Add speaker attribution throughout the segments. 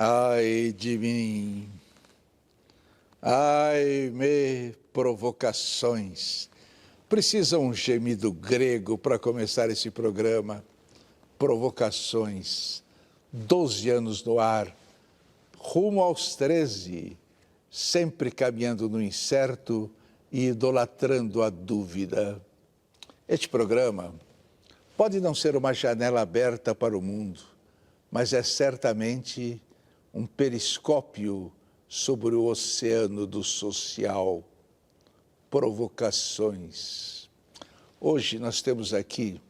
Speaker 1: Ai de mim, ai-me provocações. Precisa um gemido grego para começar esse programa. Provocações, 12 anos no ar, rumo aos 13, sempre caminhando no incerto e idolatrando a dúvida. Este programa pode não ser uma janela aberta para o mundo, mas é certamente um periscópio sobre o oceano do social. Provocações. Hoje nós temos aqui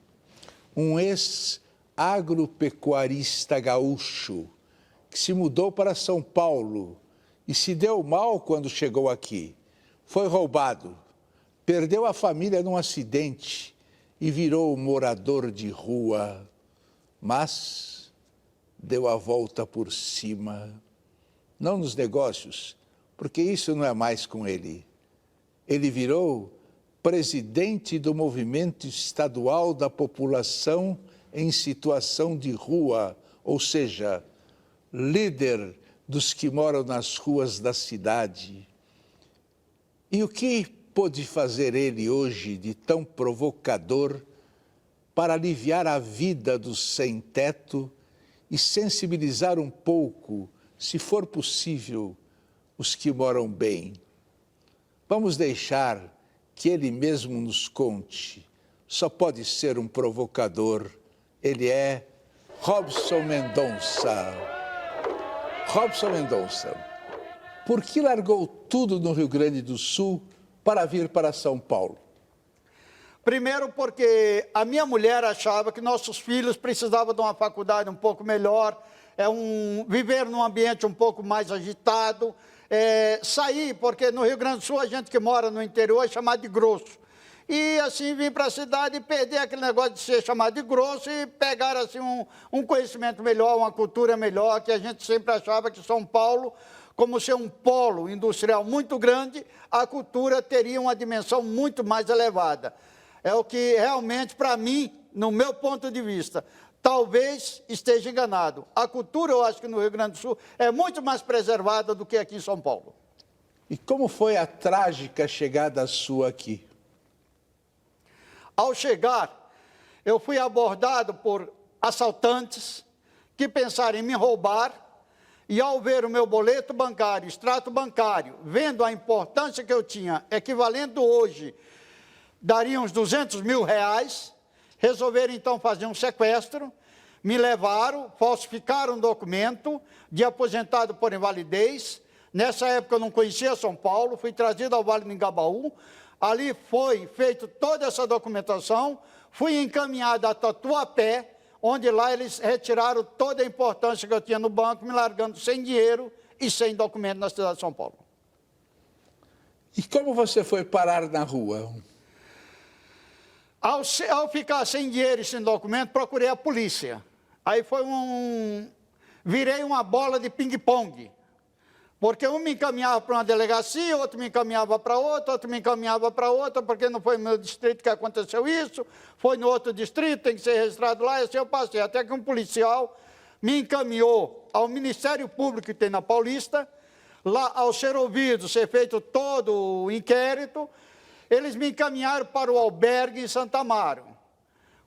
Speaker 1: um ex-agropecuarista gaúcho que se mudou para São Paulo e se deu mal quando chegou aqui. Foi roubado, perdeu a família num acidente e virou morador de rua, mas deu a volta por cima. Não nos negócios, porque isso não é mais com ele. Ele virou presidente do Movimento Estadual da População em Situação de Rua, ou seja, líder dos que moram nas ruas da cidade. E o que pôde fazer ele hoje de tão provocador para aliviar a vida dos sem-teto e sensibilizar um pouco, se for possível, os que moram bem? Vamos deixar que ele mesmo nos conte. Só pode ser um provocador. Ele é Robson Mendonça. Robson Mendonça, por que largou tudo no Rio Grande do Sul para vir para São Paulo?
Speaker 2: Primeiro porque a minha mulher achava que nossos filhos precisavam de uma faculdade um pouco melhor, viver num ambiente um pouco mais agitado, sair, porque no Rio Grande do Sul a gente que mora no interior é chamado de grosso. E assim vir para a cidade e perder aquele negócio de ser chamado de grosso e pegar assim um conhecimento melhor, uma cultura melhor, que a gente sempre achava que São Paulo, como ser um polo industrial muito grande, a cultura teria uma dimensão muito mais elevada. É o que realmente, para mim, no meu ponto de vista, talvez esteja enganado. A cultura, eu acho que no Rio Grande do Sul, é muito mais preservada do que aqui em São Paulo.
Speaker 1: E como foi a trágica chegada sua aqui?
Speaker 2: Ao chegar, eu fui abordado por assaltantes que pensaram em me roubar e, ao ver o meu boleto bancário, extrato bancário, vendo a importância que eu tinha, equivalendo hoje, daria uns 200 mil reais, resolveram então fazer um sequestro, me levaram, falsificaram um documento de aposentado por invalidez. Nessa época eu não conhecia São Paulo, fui trazido ao Vale do Engabaú, ali foi feita toda essa documentação, fui encaminhado a Tatuapé, onde lá eles retiraram toda a importância que eu tinha no banco, me largando sem dinheiro e sem documento na cidade de São Paulo.
Speaker 1: E como você foi parar na rua?
Speaker 2: Ao ficar sem dinheiro e sem documento, procurei a polícia. Aí foi virei uma bola de ping-pong. Porque um me encaminhava para uma delegacia, outro me encaminhava para outra, outro me encaminhava para outra, porque não foi no meu distrito que aconteceu isso, foi no outro distrito, tem que ser registrado lá, e assim eu passei. Até que um policial me encaminhou ao Ministério Público que tem na Paulista, lá ao ser ouvido, ser feito todo o inquérito, eles me encaminharam para o albergue em Santa Amaro.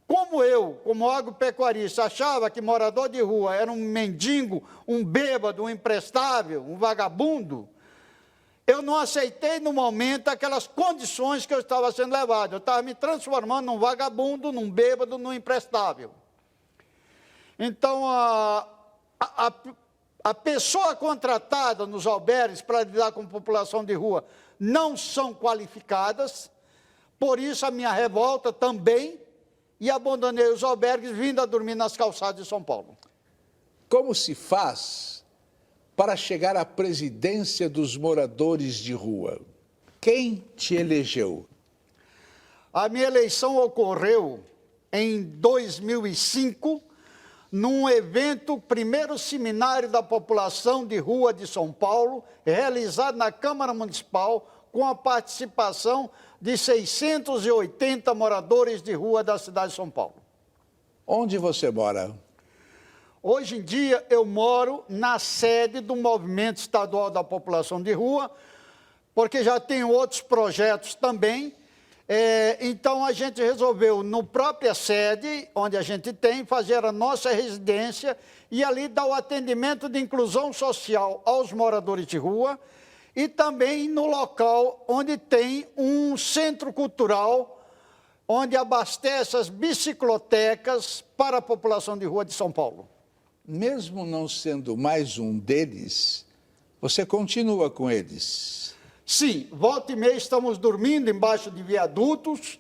Speaker 2: Como eu, como agropecuarista, achava que morador de rua era um mendigo, um bêbado, um imprestável, um vagabundo, eu não aceitei no momento aquelas condições que eu estava sendo levado. Eu estava me transformando num vagabundo, num bêbado, num imprestável. Então, a pessoa contratada nos albergues para lidar com a população de rua não são qualificadas, por isso a minha revolta também, e abandonei os albergues, vindo a dormir nas calçadas de São Paulo.
Speaker 1: Como se faz para chegar à presidência dos moradores de rua? Quem te elegeu?
Speaker 2: A minha eleição ocorreu em 2005, num evento, primeiro seminário da população de rua de São Paulo, realizado na Câmara Municipal, com a participação de 680 moradores de rua da cidade de São Paulo.
Speaker 1: Onde você mora?
Speaker 2: Hoje em dia, eu moro na sede do Movimento Estadual da População de Rua, porque já tenho outros projetos também. Então, a gente resolveu, no própria sede, onde a gente tem, fazer a nossa residência e ali dar o atendimento de inclusão social aos moradores de rua e também no local onde tem um centro cultural, onde abastece as biciclotecas para a população de rua de São Paulo.
Speaker 1: Mesmo não sendo mais um deles, você continua com eles?
Speaker 2: Sim, volta e meia estamos dormindo embaixo de viadutos,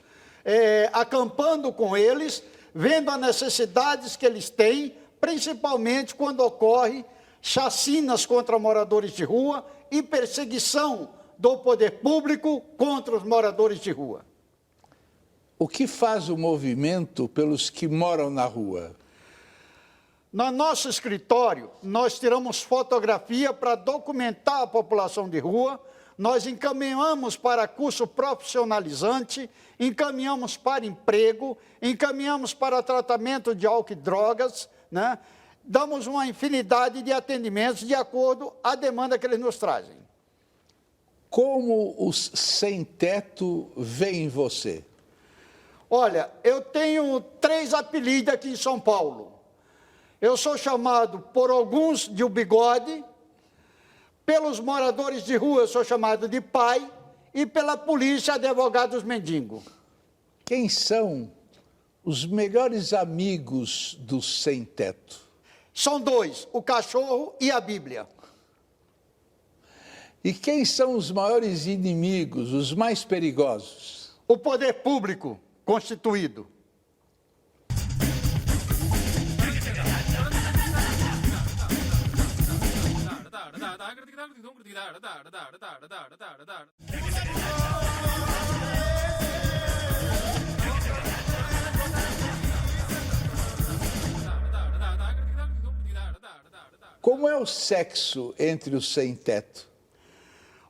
Speaker 2: acampando com eles, vendo as necessidades que eles têm, principalmente quando ocorre chacinas contra moradores de rua e perseguição do poder público contra os moradores de rua.
Speaker 1: O que faz o movimento pelos que moram na rua?
Speaker 2: No nosso escritório, nós tiramos fotografia para documentar a população de rua, nós encaminhamos para curso profissionalizante, encaminhamos para emprego, encaminhamos para tratamento de álcool e drogas, né? Damos uma infinidade de atendimentos de acordo à demanda que eles nos trazem.
Speaker 1: Como os sem-teto veem você?
Speaker 2: Olha, eu tenho 3 apelidos aqui em São Paulo. Eu sou chamado por alguns de o bigode, pelos moradores de rua eu sou chamado de pai e pela polícia advogados mendigo.
Speaker 1: Quem são os melhores amigos do sem-teto?
Speaker 2: São 2, o cachorro e a Bíblia.
Speaker 1: E quem são os maiores inimigos, os mais perigosos?
Speaker 2: O poder público constituído.
Speaker 1: Como é o sexo entre os sem-teto?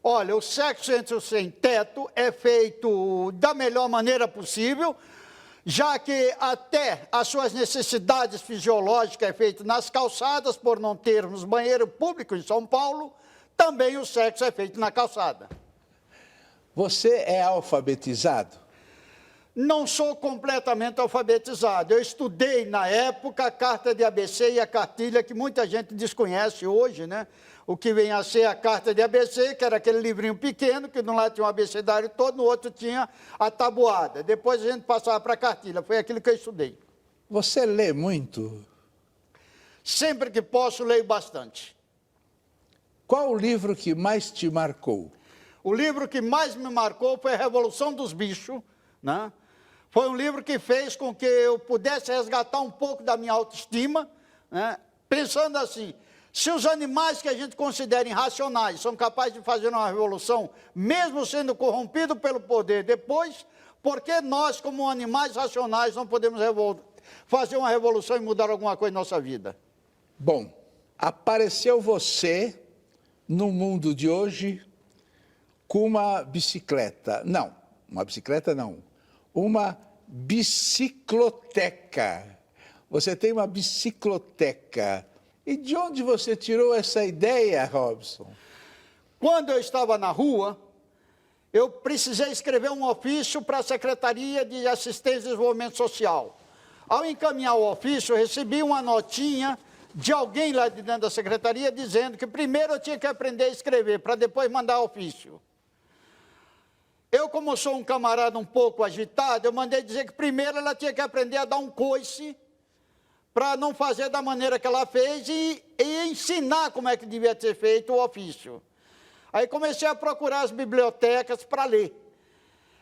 Speaker 2: Olha, o sexo entre os sem-teto é feito da melhor maneira possível, já que até as suas necessidades fisiológicas é feito nas calçadas, por não termos banheiro público em São Paulo, também o sexo é feito na calçada.
Speaker 1: Você é alfabetizado?
Speaker 2: Não sou completamente alfabetizado. Eu estudei, na época, a carta de ABC e a cartilha, que muita gente desconhece hoje, né? O que vem a ser a carta de ABC, que era aquele livrinho pequeno, que de um lado tinha um abecedário todo, no outro tinha a tabuada. Depois a gente passava para a cartilha, foi aquilo que eu estudei.
Speaker 1: Você lê muito?
Speaker 2: Sempre que posso, leio bastante.
Speaker 1: Qual o livro que mais te marcou?
Speaker 2: O livro que mais me marcou foi A Revolução dos Bichos, né? Foi um livro que fez com que eu pudesse resgatar um pouco da minha autoestima, né? Pensando assim, se os animais que a gente considera irracionais são capazes de fazer uma revolução, mesmo sendo corrompidos pelo poder depois, por que nós, como animais racionais, não podemos fazer uma revolução e mudar alguma coisa em nossa vida?
Speaker 1: Bom, apareceu você no mundo de hoje com uma bicicleta. Não, uma bicicleta não. Uma bicicloteca. Você tem uma bicicloteca. E de onde você tirou essa ideia, Robson?
Speaker 2: Quando eu estava na rua, eu precisei escrever um ofício para a Secretaria de Assistência e Desenvolvimento Social. Ao encaminhar o ofício, eu recebi uma notinha de alguém lá de dentro da secretaria dizendo que primeiro eu tinha que aprender a escrever, para depois mandar o ofício. Eu, como sou um camarada um pouco agitado, eu mandei dizer que primeiro ela tinha que aprender a dar um coice, para não fazer da maneira que ela fez e ensinar como é que devia ser feito o ofício. Aí comecei a procurar as bibliotecas para ler.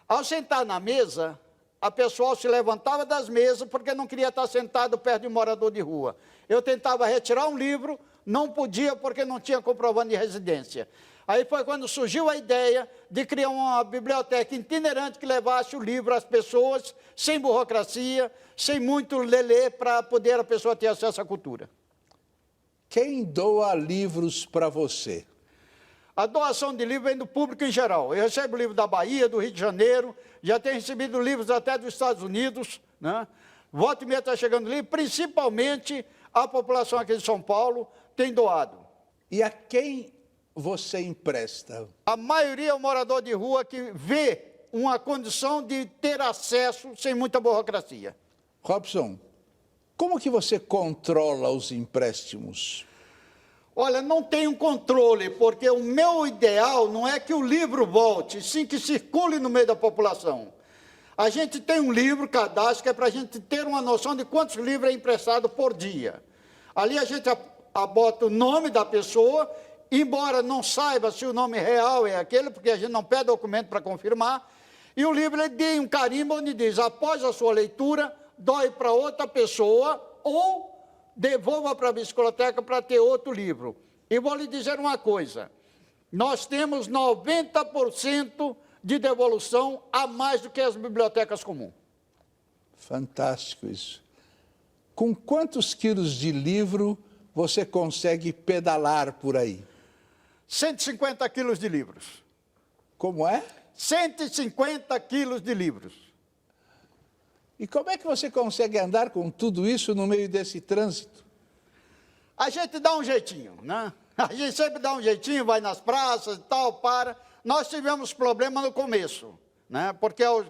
Speaker 2: Ao sentar na mesa, a pessoa se levantava das mesas porque não queria estar sentado perto de um morador de rua. Eu tentava retirar um livro, não podia porque não tinha comprovante de residência. Aí foi quando surgiu a ideia de criar uma biblioteca itinerante que levasse o livro às pessoas, sem burocracia, sem muito lelê, para poder a pessoa ter acesso à cultura.
Speaker 1: Quem doa livros para você?
Speaker 2: A doação de livros vem do público em geral. Eu recebo livro da Bahia, do Rio de Janeiro, já tenho recebido livros até dos Estados Unidos, né? Volta e meia está chegando livro, principalmente a população aqui de São Paulo tem doado.
Speaker 1: E a quem você empresta?
Speaker 2: A maioria é o morador de rua que vê uma condição de ter acesso sem muita burocracia.
Speaker 1: Robson, como que você controla os empréstimos?
Speaker 2: Olha, não tenho controle, porque o meu ideal não é que o livro volte, sim que circule no meio da população. A gente tem um livro, cadastro, que é para a gente ter uma noção de quantos livros é emprestado por dia. Ali a gente bota o nome da pessoa, embora não saiba se o nome real é aquele, porque a gente não pede documento para confirmar, e o livro ele tem um carimbo onde diz, após a sua leitura, doe para outra pessoa ou devolva para a biblioteca para ter outro livro. E vou lhe dizer uma coisa, nós temos 90% de devolução a mais do que as bibliotecas comuns.
Speaker 1: Fantástico isso. Com quantos quilos de livro você consegue pedalar por aí?
Speaker 2: 150 quilos de livros.
Speaker 1: Como é?
Speaker 2: 150 quilos de livros.
Speaker 1: E como é que você consegue andar com tudo isso no meio desse trânsito?
Speaker 2: A gente dá um jeitinho, né? A gente sempre dá um jeitinho, vai nas praças e tal, para. Nós tivemos problema no começo, né? Porque a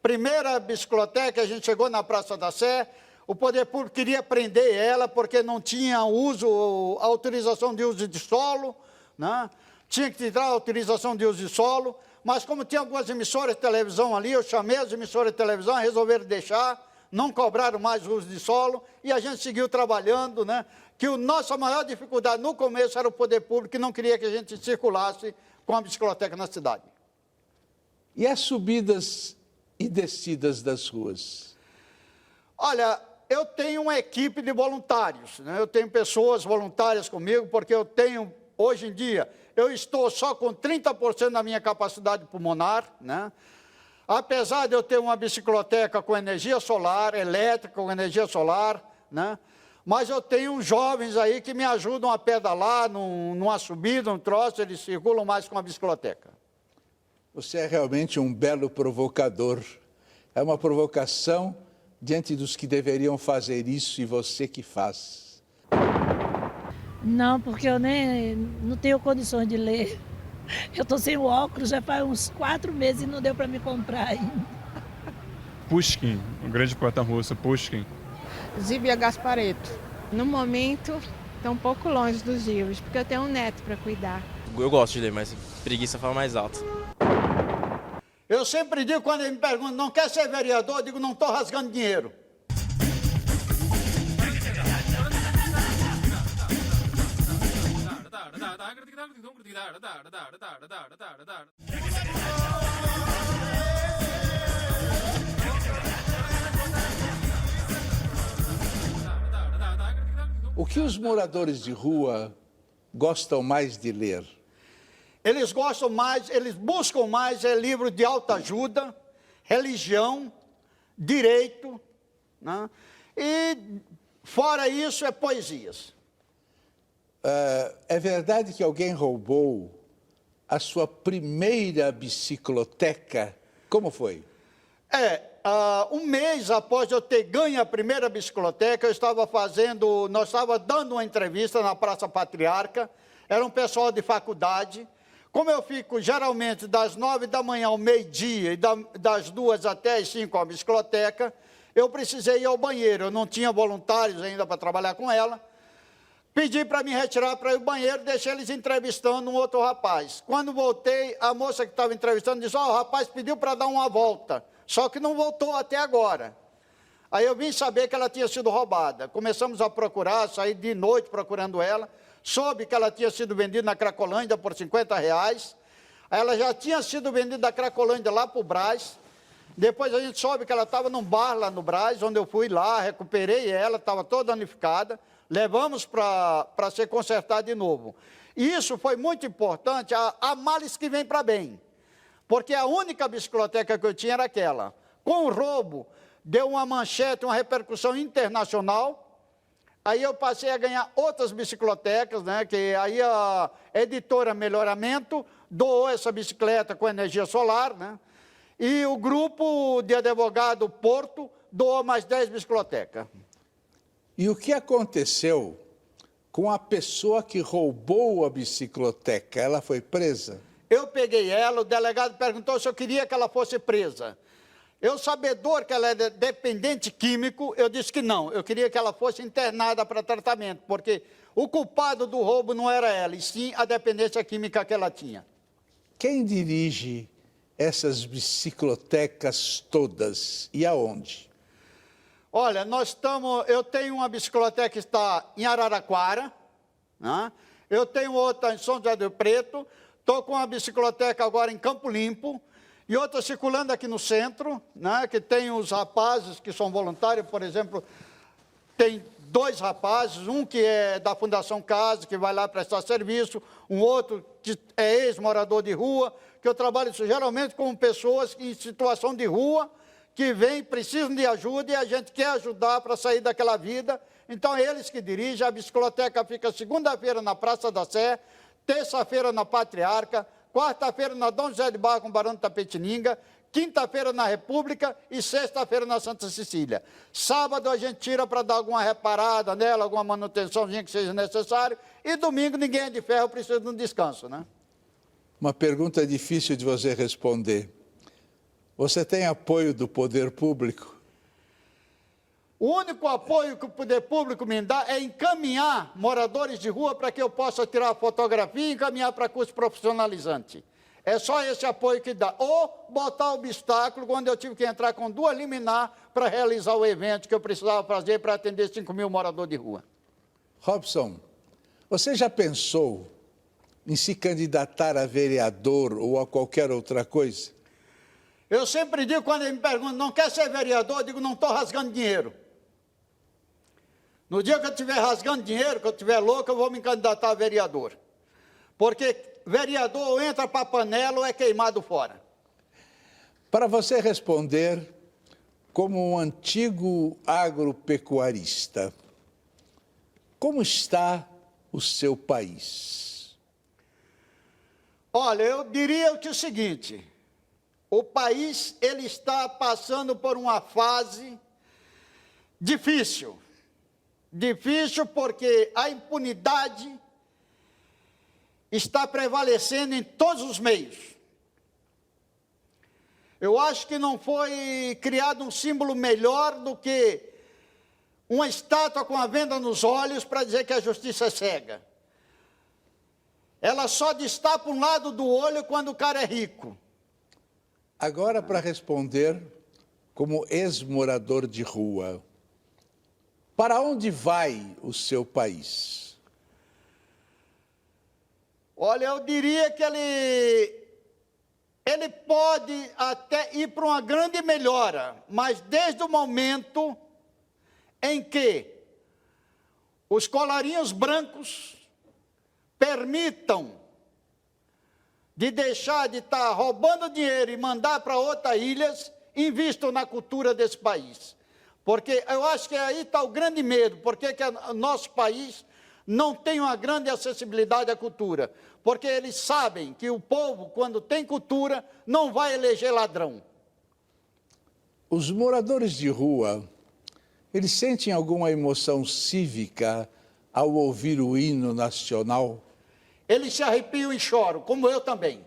Speaker 2: primeira bicicloteca, a gente chegou na Praça da Sé, o poder público queria prender ela porque não tinha autorização de uso de solo, né? Tinha que tirar a autorização de uso de solo, mas como tinha algumas emissoras de televisão ali, eu chamei as emissoras de televisão, resolveram deixar, não cobraram mais o uso de solo, e a gente seguiu trabalhando, né? Que a nossa maior dificuldade no começo era o poder público, que não queria que a gente circulasse com a bicicloteca na cidade.
Speaker 1: E as subidas e descidas das ruas?
Speaker 2: Olha, eu tenho uma equipe de voluntários, né? Eu tenho pessoas voluntárias comigo, porque eu tenho, hoje em dia, eu estou só com 30% da minha capacidade pulmonar, né? Apesar de eu ter uma bicicloteca com energia solar, elétrica, com energia solar, né? Mas eu tenho jovens aí que me ajudam a pedalar numa subida, um troço, eles circulam mais com a bicicloteca.
Speaker 1: Você é realmente um belo provocador. É uma provocação diante dos que deveriam fazer isso e você que faz.
Speaker 3: Não, porque eu nem não tenho condições de ler. Eu estou sem o óculos já faz uns 4 meses e não deu para me comprar ainda.
Speaker 4: Pushkin, o grande poeta russo, Pushkin.
Speaker 5: Zívia Gasparetto. No momento, está um pouco longe dos livros, porque eu tenho um neto para cuidar.
Speaker 6: Eu gosto de ler, mas preguiça fala mais alto.
Speaker 2: Eu sempre digo, quando ele me pergunta, não quer ser vereador? Eu digo, não estou rasgando dinheiro.
Speaker 1: O que os moradores de rua gostam mais de ler?
Speaker 2: Eles gostam mais, eles buscam mais livros de autoajuda, religião, direito, né? E fora isso é poesias.
Speaker 1: É verdade que alguém roubou a sua primeira bicicloteca? Como foi?
Speaker 2: Um mês após eu ter ganho a primeira bicicloteca, nós estávamos dando uma entrevista na Praça Patriarca, era um pessoal de faculdade. Como eu fico geralmente das 9 da manhã ao meio-dia e das 2 até as 5 à bicicloteca, eu precisei ir ao banheiro, eu não tinha voluntários ainda para trabalhar com ela. Pedi para me retirar para ir ao banheiro, deixei eles entrevistando um outro rapaz. Quando voltei, a moça que estava entrevistando disse, o rapaz pediu para dar uma volta, só que não voltou até agora. Aí eu vim saber que ela tinha sido roubada. Começamos a procurar, saí de noite procurando ela, soube que ela tinha sido vendida na Cracolândia por R$50. Ela já tinha sido vendida da Cracolândia lá para o Brás. Depois a gente soube que ela estava num bar lá no Brás, onde eu fui lá, recuperei ela, estava toda danificada, levamos para ser consertada de novo. E isso foi muito importante, há males que vêm para bem, porque a única bicicloteca que eu tinha era aquela. Com o roubo, deu uma manchete, uma repercussão internacional, aí eu passei a ganhar outras biciclotecas, né, que aí a editora Melhoramento doou essa bicicleta com energia solar, né, e o grupo de advogado Porto doou mais 10 biciclotecas.
Speaker 1: E o que aconteceu com a pessoa que roubou a bicicloteca? Ela foi presa?
Speaker 2: Eu peguei ela, o delegado perguntou se eu queria que ela fosse presa. Eu, sabedor que ela é dependente químico, eu disse que não. Eu queria que ela fosse internada para tratamento, porque o culpado do roubo não era ela, e sim a dependência química que ela tinha.
Speaker 1: Quem dirige essas biciclotecas todas e aonde?
Speaker 2: Olha, eu tenho uma bicicloteca que está em Araraquara, né? Eu tenho outra em São José do Preto, estou com uma bicicloteca agora em Campo Limpo, e outra circulando aqui no centro, né? Que tem os rapazes que são voluntários, por exemplo, tem 2 rapazes, um que é da Fundação Casa, que vai lá prestar serviço, um outro que é ex-morador de rua, que eu trabalho geralmente com pessoas em situação de rua, que vêm, precisam de ajuda e a gente quer ajudar para sair daquela vida. Então, é eles que dirigem. A bicicloteca fica segunda-feira na Praça da Sé, terça-feira na Patriarca, quarta-feira na Dom José de Barra com Barão de Tapetininga, quinta-feira na República e sexta-feira na Santa Cecília. Sábado a gente tira para dar alguma reparada nela, alguma manutençãozinha que seja necessário, e domingo ninguém é de ferro, precisa de um descanso, né?
Speaker 1: Uma pergunta difícil de você responder. Você tem apoio do poder público?
Speaker 2: O único apoio que o poder público me dá é encaminhar moradores de rua para que eu possa tirar fotografia e encaminhar para curso profissionalizante. É só esse apoio que dá. Ou botar obstáculo quando eu tive que entrar com 2 liminar para realizar o evento que eu precisava fazer para atender 5.000 moradores de rua.
Speaker 1: Robson, você já pensou em se candidatar a vereador ou a qualquer outra coisa?
Speaker 2: Eu sempre digo, quando ele me pergunta, não quer ser vereador? Eu digo, não estou rasgando dinheiro. No dia que eu estiver rasgando dinheiro, que eu estiver louco, eu vou me candidatar a vereador. Porque vereador ou entra para a panela ou é queimado fora.
Speaker 1: Para você responder, como um antigo agropecuarista, como está o seu país?
Speaker 2: Olha, eu diria que o seguinte, o país ele está passando por uma fase difícil. Difícil porque a impunidade está prevalecendo em todos os meios. Eu acho que não foi criado um símbolo melhor do que uma estátua com a venda nos olhos para dizer que a justiça é cega. Ela só destapa um lado do olho quando o cara é rico.
Speaker 1: Agora, para responder, como ex-morador de rua, para onde vai o seu país?
Speaker 2: Olha, eu diria que ele pode até ir para uma grande melhora, mas desde o momento em que os colarinhos brancos permitam de deixar de estar roubando dinheiro e mandar para outras ilhas, investam na cultura desse país. Porque eu acho que aí está o grande medo, porque que o nosso país não tem uma grande acessibilidade à cultura. Porque eles sabem que o povo, quando tem cultura, não vai eleger ladrão.
Speaker 1: Os moradores de rua, eles sentem alguma emoção cívica ao ouvir o hino nacional?
Speaker 2: Eles se arrepiam e choram, como eu também.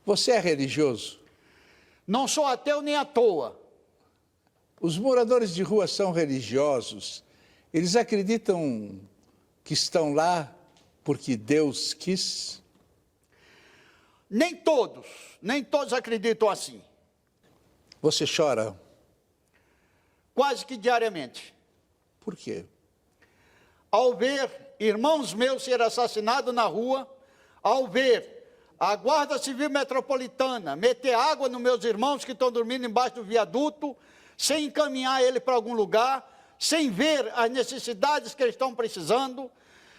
Speaker 1: Você é religioso?
Speaker 2: Não sou ateu nem à toa.
Speaker 1: Os moradores de rua são religiosos? Eles acreditam que estão lá porque Deus quis?
Speaker 2: Nem todos acreditam assim.
Speaker 1: Você chora?
Speaker 2: Quase que diariamente.
Speaker 1: Por quê?
Speaker 2: Ao ver irmãos meus serem assassinados na rua, ao ver a Guarda Civil Metropolitana meter água nos meus irmãos que estão dormindo embaixo do viaduto, sem encaminhar ele para algum lugar, sem ver as necessidades que eles estão precisando,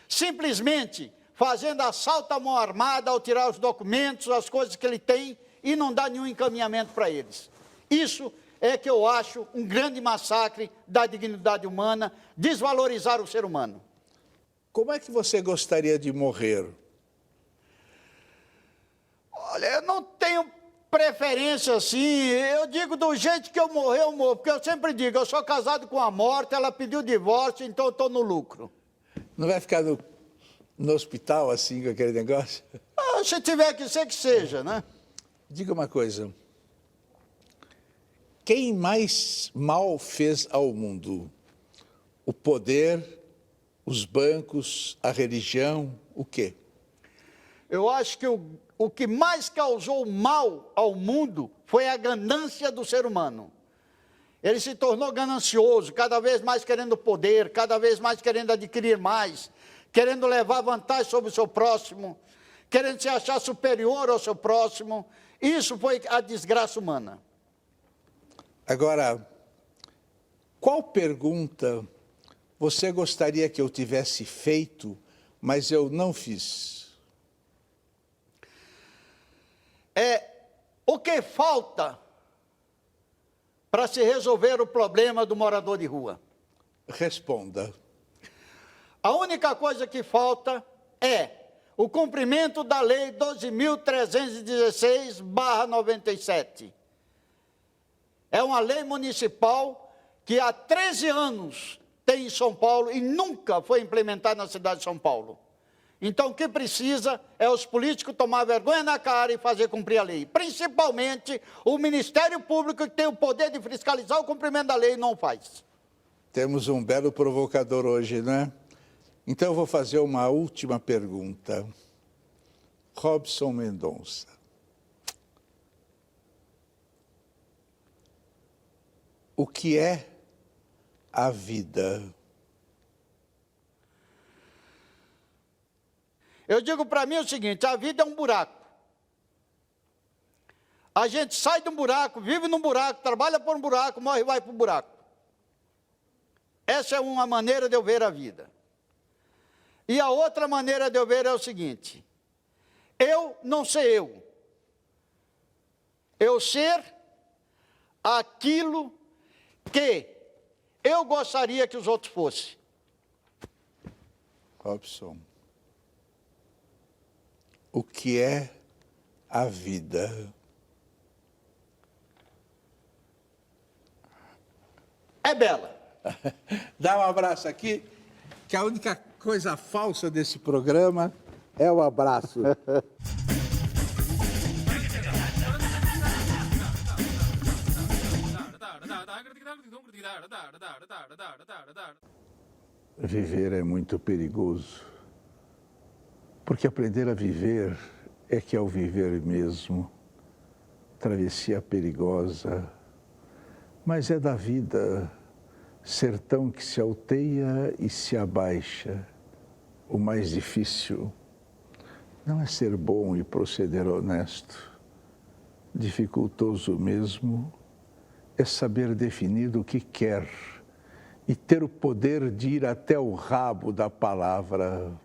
Speaker 2: simplesmente fazendo assalto à mão armada ao tirar os documentos, as coisas que ele tem, e não dá nenhum encaminhamento para eles. Isso é que eu acho um grande massacre da dignidade humana, desvalorizar o ser humano.
Speaker 1: Como é que você gostaria de morrer?
Speaker 2: Olha, eu não tenho preferência, assim, eu digo do jeito que eu morrer, eu morro. Porque eu sempre digo, eu sou casado com a morte, ela pediu divórcio, então eu estou no lucro.
Speaker 1: Não vai ficar no hospital assim com aquele negócio?
Speaker 2: Ah, se tiver que ser, que seja, né?
Speaker 1: Diga uma coisa. Quem mais mal fez ao mundo? O poder, os bancos, a religião, o quê?
Speaker 2: Eu acho que o que mais causou mal ao mundo foi a ganância do ser humano. Ele se tornou ganancioso, cada vez mais querendo poder, cada vez mais querendo adquirir mais, querendo levar vantagem sobre o seu próximo, querendo se achar superior ao seu próximo. Isso foi a desgraça humana.
Speaker 1: Agora, qual pergunta você gostaria que eu tivesse feito, mas eu não fiz?
Speaker 2: O que falta para se resolver o problema do morador de rua?
Speaker 1: Responda.
Speaker 2: A única coisa que falta é o cumprimento da Lei 12.316/97. É uma lei municipal que há 13 anos tem em São Paulo e nunca foi implementada na cidade de São Paulo. Então, o que precisa é os políticos tomar vergonha na cara e fazer cumprir a lei. Principalmente o Ministério Público, que tem o poder de fiscalizar o cumprimento da lei, não faz.
Speaker 1: Temos um belo provocador hoje, não é? Então, eu vou fazer uma última pergunta. Robson Mendonça. O que é a vida?
Speaker 2: Eu digo para mim o seguinte, a vida é um buraco. A gente sai de um buraco, vive num buraco, trabalha por um buraco, morre e vai para o buraco. Essa é uma maneira de eu ver a vida. E a outra maneira de eu ver é o seguinte, eu não ser eu. Eu ser aquilo que eu gostaria que os outros fossem.
Speaker 1: Robson. O que é a vida?
Speaker 2: É bela.
Speaker 1: Dá um abraço aqui, que a única coisa falsa desse programa é o abraço. Viver é muito perigoso. Porque aprender a viver é que é o viver mesmo. Travessia perigosa, mas é da vida, sertão que se alteia e se abaixa. O mais difícil não é ser bom e proceder honesto. Dificultoso mesmo é saber definir o que quer e ter o poder de ir até o rabo da palavra.